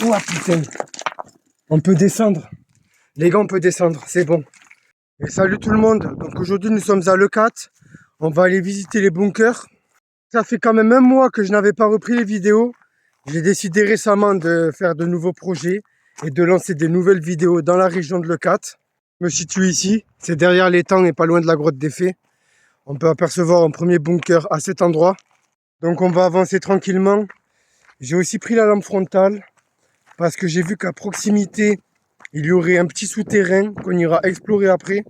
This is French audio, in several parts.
Ouah, putain. On peut descendre. Les gars, on peut descendre, c'est bon. Et salut tout le monde. Donc aujourd'hui, nous sommes à l'E4. On va aller visiter les bunkers. Ça fait quand même un mois que je n'avais pas repris les vidéos. J'ai décidé récemment de faire de nouveaux projets et de lancer des nouvelles vidéos dans la région de l'E4. Je me situe ici. C'est derrière l'étang et pas loin de la grotte des Fées. On peut apercevoir un premier bunker à cet endroit. Donc on va avancer tranquillement. J'ai aussi pris la lampe frontale parce que j'ai vu qu'à proximité, il y aurait un petit souterrain qu'on ira explorer après.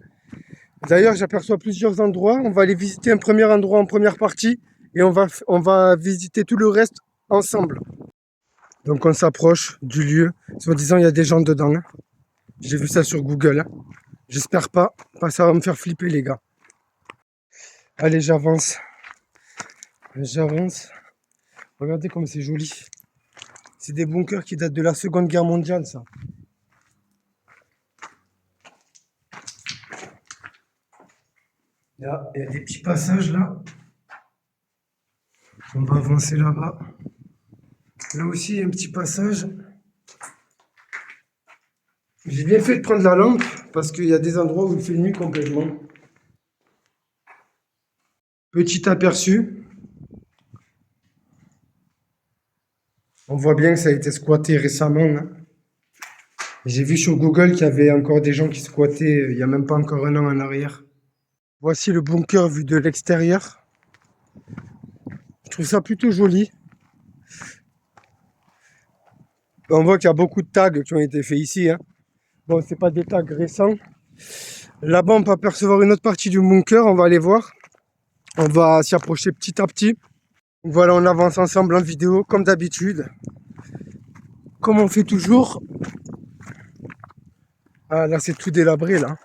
D'ailleurs, j'aperçois plusieurs endroits. On va aller visiter un premier endroit en première partie et on va visiter tout le reste ensemble. Donc on s'approche du lieu. Soi-disant, il y a des gens dedans. J'ai vu ça sur Google. J'espère pas, parce que ça va me faire flipper les gars. Allez, j'avance. J'avance. Regardez comme c'est joli. C'est des bunkers qui datent de la Seconde Guerre mondiale, ça. Là, il y a des petits passages là. On va avancer là-bas. Là aussi, il y a un petit passage. J'ai bien fait de prendre la lampe parce qu'il y a des endroits où il fait nuit complètement. Petit aperçu. On voit bien que ça a été squatté récemment. J'ai vu sur Google qu'il y avait encore des gens qui squattaient il n'y a même pas encore un an en arrière. Voici le bunker vu de l'extérieur. Je trouve ça plutôt joli. On voit qu'il y a beaucoup de tags qui ont été faits ici. Bon, c'est pas des tags récents. Là-bas, on peut apercevoir une autre partie du bunker. On va aller voir. On va s'y approcher petit à petit. Voilà, on avance ensemble en vidéo, comme d'habitude. Comme on fait toujours. Ah, là, c'est tout délabré, là.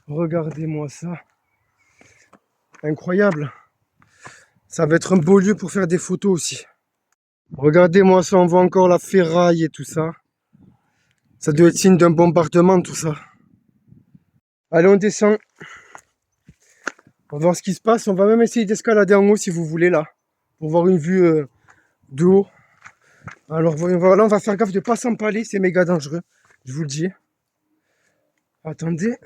Regardez-moi ça. Incroyable. Ça va être un beau lieu pour faire des photos aussi. Regardez-moi ça, on voit encore la ferraille et tout ça. Ça doit être signe d'un bombardement, tout ça. Allez, on descend. On va voir ce qui se passe. On va même essayer d'escalader en haut si vous voulez, là. Pour voir une vue de haut. Alors voilà, on va faire gaffe de ne pas s'empaler. C'est méga dangereux, je vous le dis. Attendez.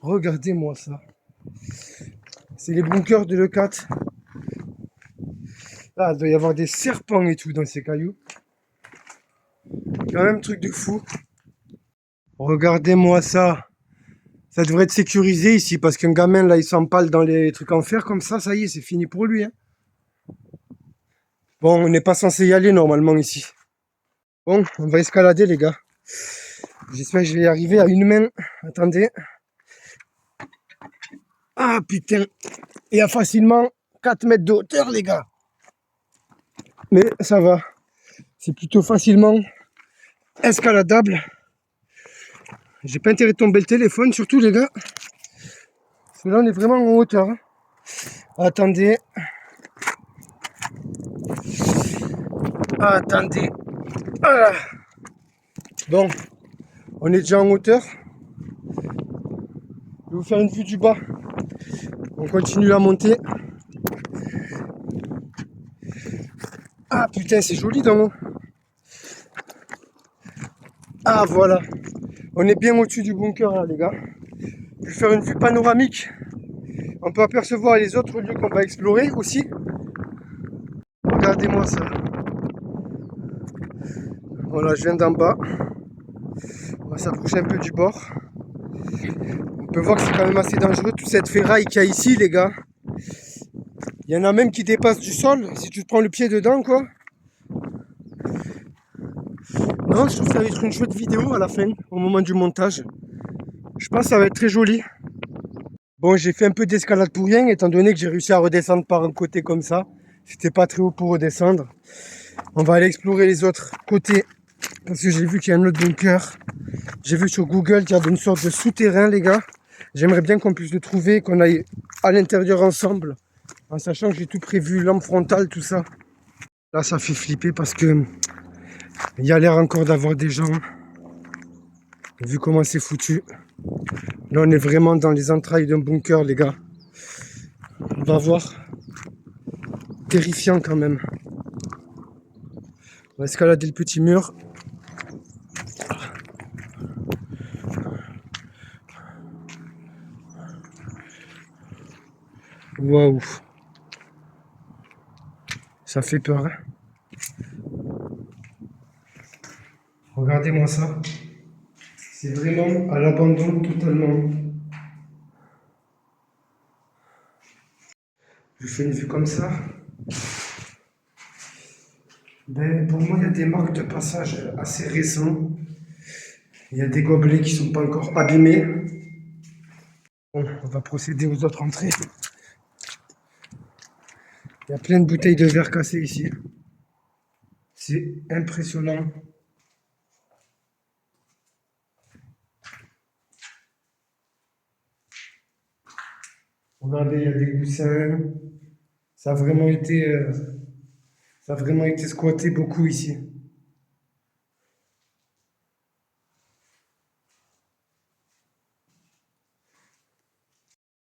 Regardez-moi ça. C'est les bunkers de l'E4. Là, il doit y avoir des serpents et tout dans ces cailloux. Quand même, truc de fou. Regardez-moi ça. Ça devrait être sécurisé ici parce qu'un gamin, là, il s'empale dans les trucs en fer comme ça y est, c'est fini pour lui. Bon, on n'est pas censé y aller normalement ici. Bon, on va escalader, les gars. J'espère que je vais y arriver à une main. Attendez. Ah, putain. Il y a facilement 4 mètres de hauteur, les gars. Mais ça va. C'est plutôt facilement escaladable. J'ai pas intérêt de tomber le téléphone, surtout les gars. Parce que là, on est vraiment en hauteur. Attendez. Attendez. Ah. Bon, on est déjà en hauteur. Je vais vous faire une vue du bas. On continue la montée. Ah putain, c'est joli d'en haut. Ah voilà. On est bien au-dessus du bunker là, les gars. Je vais faire une vue panoramique. On peut apercevoir les autres lieux qu'on va explorer aussi. Regardez-moi ça. Voilà, je viens d'en bas. On va s'approcher un peu du bord. On peut voir que c'est quand même assez dangereux, toute cette ferraille qu'il y a ici, les gars. Il y en a même qui dépassent du sol, si tu te prends le pied dedans, quoi. Non, je trouve que ça va être une chouette vidéo à la fin, au moment du montage. Je pense que ça va être très joli. Bon, j'ai fait un peu d'escalade pour rien, étant donné que j'ai réussi à redescendre par un côté comme ça. C'était pas très haut pour redescendre. On va aller explorer les autres côtés, parce que j'ai vu qu'il y a un autre bunker. J'ai vu sur Google qu'il y a une sorte de souterrain, les gars. J'aimerais bien qu'on puisse le trouver, qu'on aille à l'intérieur ensemble, en sachant que j'ai tout prévu, lampe frontale, tout ça. Là, ça fait flipper parce que il y a l'air encore d'avoir des gens. Vu comment c'est foutu. Là, on est vraiment dans les entrailles d'un bunker, les gars. On va voir. terrifiant quand même. On va escalader le petit mur. Waouh. Ça fait peur, hein. Regardez-moi ça. C'est vraiment à l'abandon totalement. Je fais une vue comme ça. Ben, pour moi, il y a des marques de passage assez récents. Il y a des gobelets qui ne sont pas encore abîmés. Bon, on va procéder aux autres entrées. Il y a plein de bouteilles de verre cassées ici. C'est impressionnant. Regardez, il y a des coussins. Ça a vraiment été squatté beaucoup ici.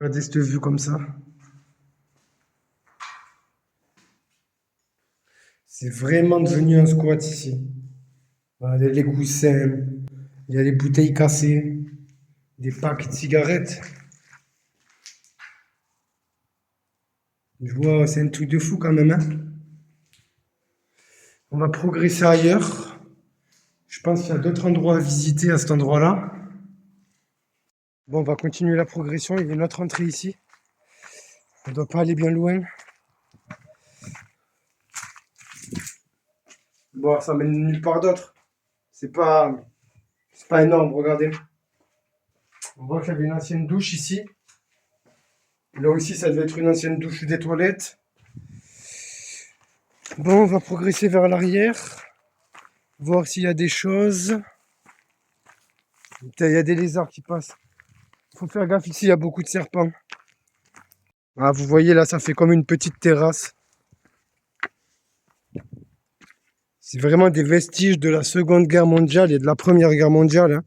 Regardez cette vue comme ça. C'est vraiment devenu un squat ici. Voilà, il y a les coussins, il y a les bouteilles cassées, des packs de cigarettes. Je vois, c'est un truc de fou quand même, hein. On va progresser ailleurs. Je pense qu'il y a d'autres endroits à visiter à cet endroit-là. Bon, on va continuer la progression. Il y a une autre entrée ici. On ne doit pas aller bien loin. Bon, ça mène nulle part d'autre. C'est pas énorme, regardez. On voit qu'il y avait une ancienne douche ici. Là aussi, ça devait être une ancienne douche des toilettes. Bon, on va progresser vers l'arrière. Voir s'il y a des choses. Putain, il y a des lézards qui passent. Faut faire gaffe ici, il y a beaucoup de serpents. Ah, vous voyez là, ça fait comme une petite terrasse. C'est vraiment des vestiges de la Seconde Guerre mondiale et de la Première Guerre mondiale, hein.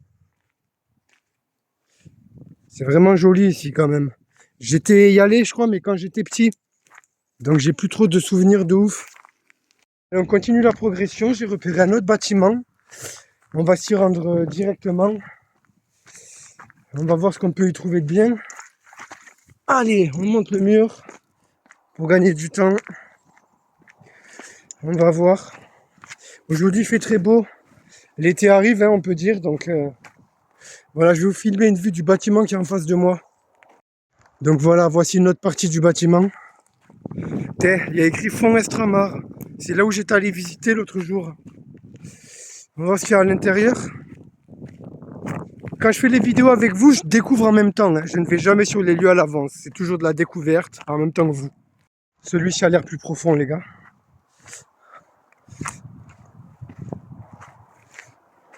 C'est vraiment joli ici quand même. J'étais y allé, je crois, mais quand j'étais petit. Donc j'ai plus trop de souvenirs de ouf. Et on continue la progression. J'ai repéré un autre bâtiment. On va s'y rendre directement. On va voir ce qu'on peut y trouver de bien. Allez, on monte le mur pour gagner du temps. On va voir. Aujourd'hui, il fait très beau. L'été arrive, hein, on peut dire. Donc voilà, je vais vous filmer une vue du bâtiment qui est en face de moi. Donc voilà, voici une autre partie du bâtiment. Il y a écrit Fonds Estramar. C'est là où j'étais allé visiter l'autre jour. On va voir ce qu'il y a à l'intérieur. Quand je fais les vidéos avec vous, je découvre en même temps, hein. Je ne vais jamais sur les lieux à l'avance. C'est toujours de la découverte en même temps que vous. Celui-ci a l'air plus profond, les gars.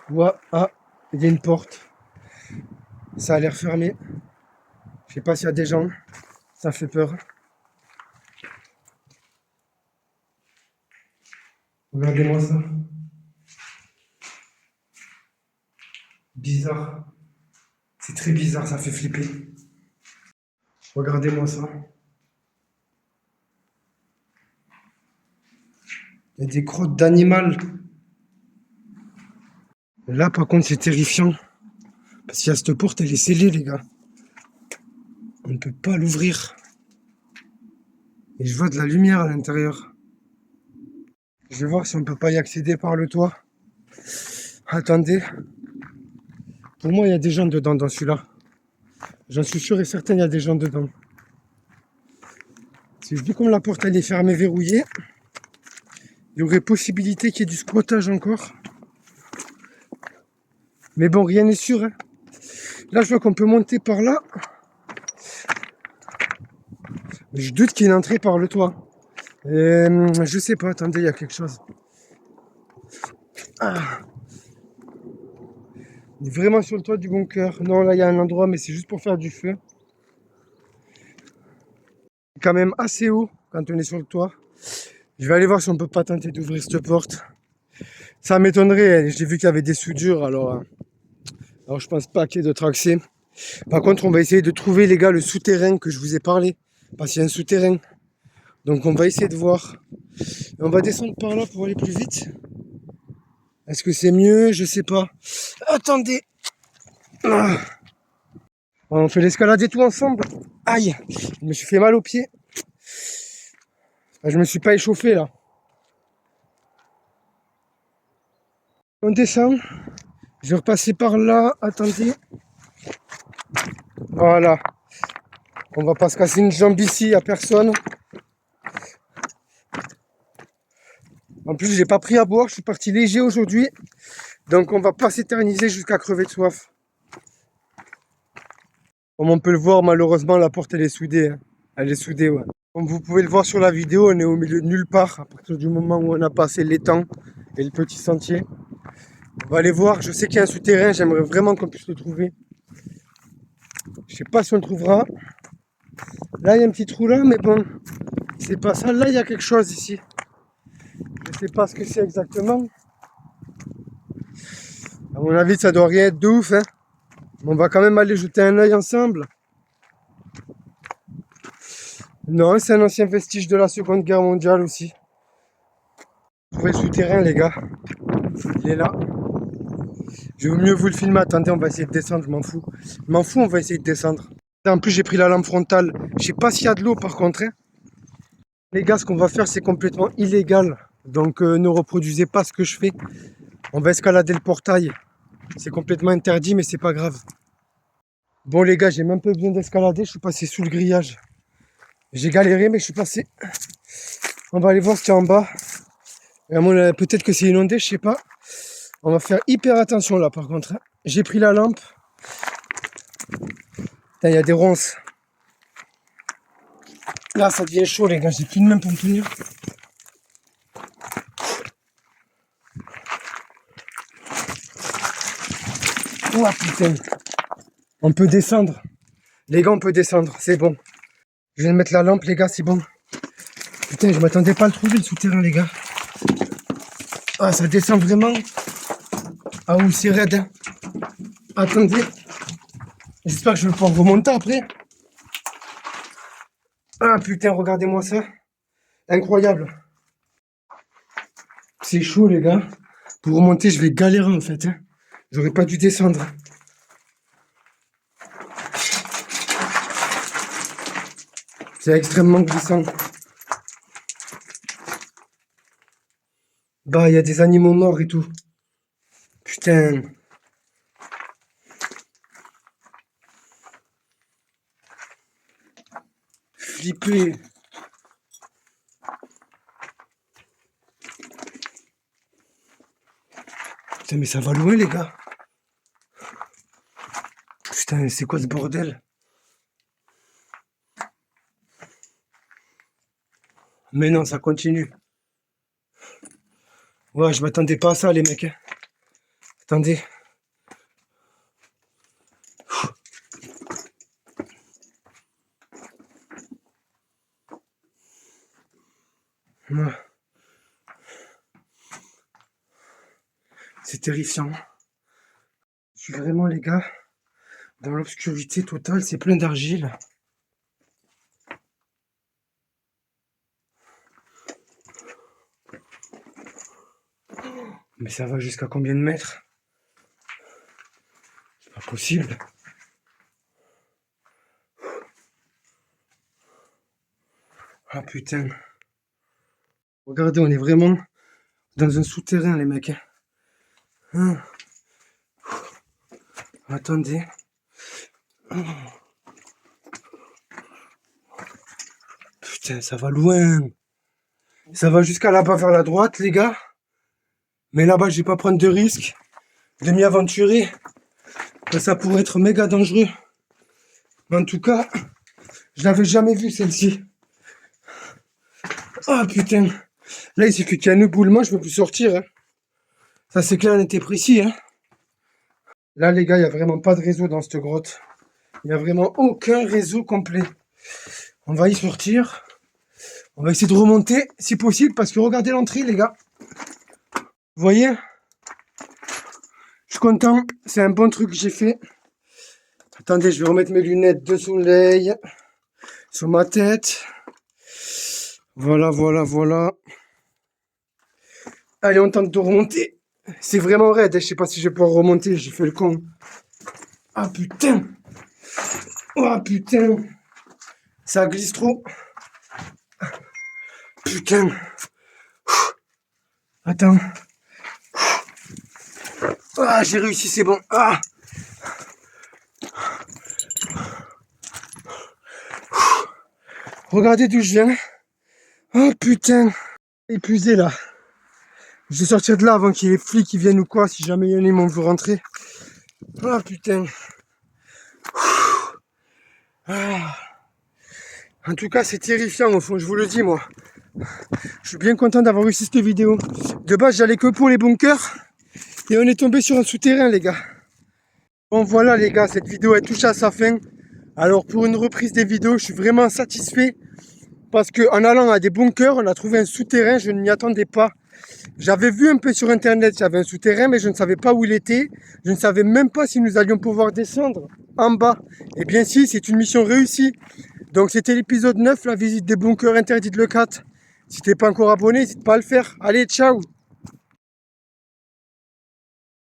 Ouah, ah, il y a une porte. Ça a l'air fermé. Je sais pas s'il y a des gens. Ça fait peur. Regardez-moi ça. Bizarre. C'est très bizarre, ça fait flipper. Regardez-moi ça. Il y a des crottes d'animal. Là, par contre, c'est terrifiant. Parce qu'il y a cette porte, elle est scellée, les gars. On ne peut pas l'ouvrir. Et je vois de la lumière à l'intérieur. Je vais voir si on ne peut pas y accéder par le toit. Attendez. Pour moi, il y a des gens dedans dans celui-là. J'en suis sûr et certain, il y a des gens dedans. Si je dis comme la porte elle est fermée, verrouillée, il y aurait possibilité qu'il y ait du squattage encore. Mais bon, rien n'est sûr, hein. Là, je vois qu'on peut monter par là. Mais je doute qu'il y ait une entrée par le toit. Je sais pas, attendez, il y a quelque chose. Ah. On est vraiment sur le toit du bunker. Non, là, il y a un endroit, mais c'est juste pour faire du feu. C'est quand même assez haut quand on est sur le toit. Je vais aller voir si on peut pas tenter d'ouvrir cette porte. Ça m'étonnerait, hein. J'ai vu qu'il y avait des soudures, alors je pense pas qu'il y ait d'autre accès. Par contre, on va essayer de trouver, les gars, le souterrain que je vous ai parlé. Parce qu'il y a un souterrain. Donc on va essayer de voir. Et on va descendre par là pour aller plus vite. Est-ce que c'est mieux? Je sais pas. Attendez. Ah. On fait l'escalade et tout ensemble. Aïe, je me suis fait mal aux pieds. Je me suis pas échauffé là. On descend. Je vais repasser par là. Attendez. Voilà. On va pas se casser une jambe ici, y a personne. En plus, j'ai pas pris à boire, je suis parti léger aujourd'hui. Donc on va pas s'éterniser jusqu'à crever de soif. Comme on peut le voir, malheureusement, la porte elle est soudée. Hein. Elle est soudée, ouais. Comme vous pouvez le voir sur la vidéo, on est au milieu de nulle part. À partir du moment où on a passé l'étang et le petit sentier. On va aller voir, je sais qu'il y a un souterrain, j'aimerais vraiment qu'on puisse le trouver. Je sais pas si on le trouvera. Là, il y a un petit trou là, mais bon, c'est pas ça. Là, il y a quelque chose ici. Je sais pas ce que c'est exactement. À mon avis, ça doit rien être de ouf, hein. Mais on va quand même aller jeter un œil ensemble. Non, c'est un ancien vestige de la Seconde Guerre mondiale aussi. Trouvez le souterrain, les gars. Il est là. Je vais mieux vous le filmer. Attendez, on va essayer de descendre, je m'en fous. Je m'en fous, on va essayer de descendre. En plus, j'ai pris la lampe frontale. Je sais pas s'il y a de l'eau par contre. Hein. Les gars, ce qu'on va faire, c'est complètement illégal. Donc, ne reproduisez pas ce que je fais. On va escalader le portail. C'est complètement interdit, mais c'est pas grave. Bon, les gars, j'ai même pas besoin d'escalader. Je suis passé sous le grillage. J'ai galéré, mais je suis passé. On va aller voir ce qu'il y a en bas. Peut-être que c'est inondé, je sais pas. On va faire hyper attention là, par contre. Hein. J'ai pris la lampe. Il y a des ronces. Là, ça devient chaud, les gars. J'ai plus de main pour me tenir. Oh putain. On peut descendre. Les gars, on peut descendre. C'est bon. Je viens de mettre la lampe, les gars, c'est bon. Putain, je m'attendais pas à le trouver, le souterrain, les gars. Ah, ça descend vraiment. Ah oui, c'est raide. Hein. Attendez. J'espère que je vais pouvoir remonter après. Ah putain, regardez-moi ça. Incroyable. C'est chaud, les gars. Pour remonter, je vais galérer en fait. Hein. J'aurais pas dû descendre. C'est extrêmement glissant. Bah, il y a des animaux morts et tout. Putain. Flippé. Putain, mais ça va loin, les gars. Putain, c'est quoi ce bordel? Mais non, ça continue. Ouais, je m'attendais pas à ça, les mecs. Hein. Attendez. Ouais. C'est terrifiant. Je suis vraiment, les gars, dans l'obscurité totale. C'est plein d'argile. Mais ça va jusqu'à combien de mètres? C'est pas possible. Ah putain. Regardez, on est vraiment dans un souterrain, les mecs. Hein. Attendez. Putain, ça va loin. Ça va jusqu'à là-bas vers la droite, les gars. Mais là-bas, je vais pas prendre de risque de m'y aventurer. Ça pourrait être méga dangereux. Mais en tout cas, je l'avais jamais vue, celle-ci. Ah putain. Là, il suffit qu'il y ait un éboulement, je peux plus sortir. Hein. Ça, c'est clair, on était précis. Hein. Là, les gars, il n'y a vraiment pas de réseau dans cette grotte. Il n'y a vraiment aucun réseau complet. On va y sortir. On va essayer de remonter, si possible, parce que regardez l'entrée, les gars. Vous voyez? Je suis content. C'est un bon truc que j'ai fait. Attendez, je vais remettre mes lunettes de soleil sur ma tête. Voilà, voilà, voilà. Allez, on tente de remonter. C'est vraiment raide, hein. Je sais pas si je vais pouvoir remonter, j'ai fait le con. Ah putain. Oh putain. Ça glisse trop. Putain. Attends. Ah, j'ai réussi, c'est bon. Ah. Regardez d'où je viens. Oh putain. Épuisé là. Je vais sortir de là avant qu'il y ait les flics qui viennent ou quoi, si jamais il y en a qui m'en veut rentrer. Ah putain. Ah. En tout cas, c'est terrifiant au fond, je vous le dis moi. Je suis bien content d'avoir réussi cette vidéo. De base, j'allais que pour les bunkers. Et on est tombé sur un souterrain, les gars. Bon, voilà, les gars, cette vidéo est touche à sa fin. Alors, pour une reprise des vidéos, je suis vraiment satisfait. Parce qu'en allant à des bunkers, on a trouvé un souterrain, je ne m'y attendais pas. J'avais vu un peu sur internet, il y avait un souterrain, mais je ne savais pas où il était. Je ne savais même pas si nous allions pouvoir descendre en bas. Et bien si, c'est une mission réussie. Donc c'était l'épisode 9, la visite des bunkers interdits de Leucate. Si t'es pas encore abonné, n'hésite pas à le faire. Allez, ciao!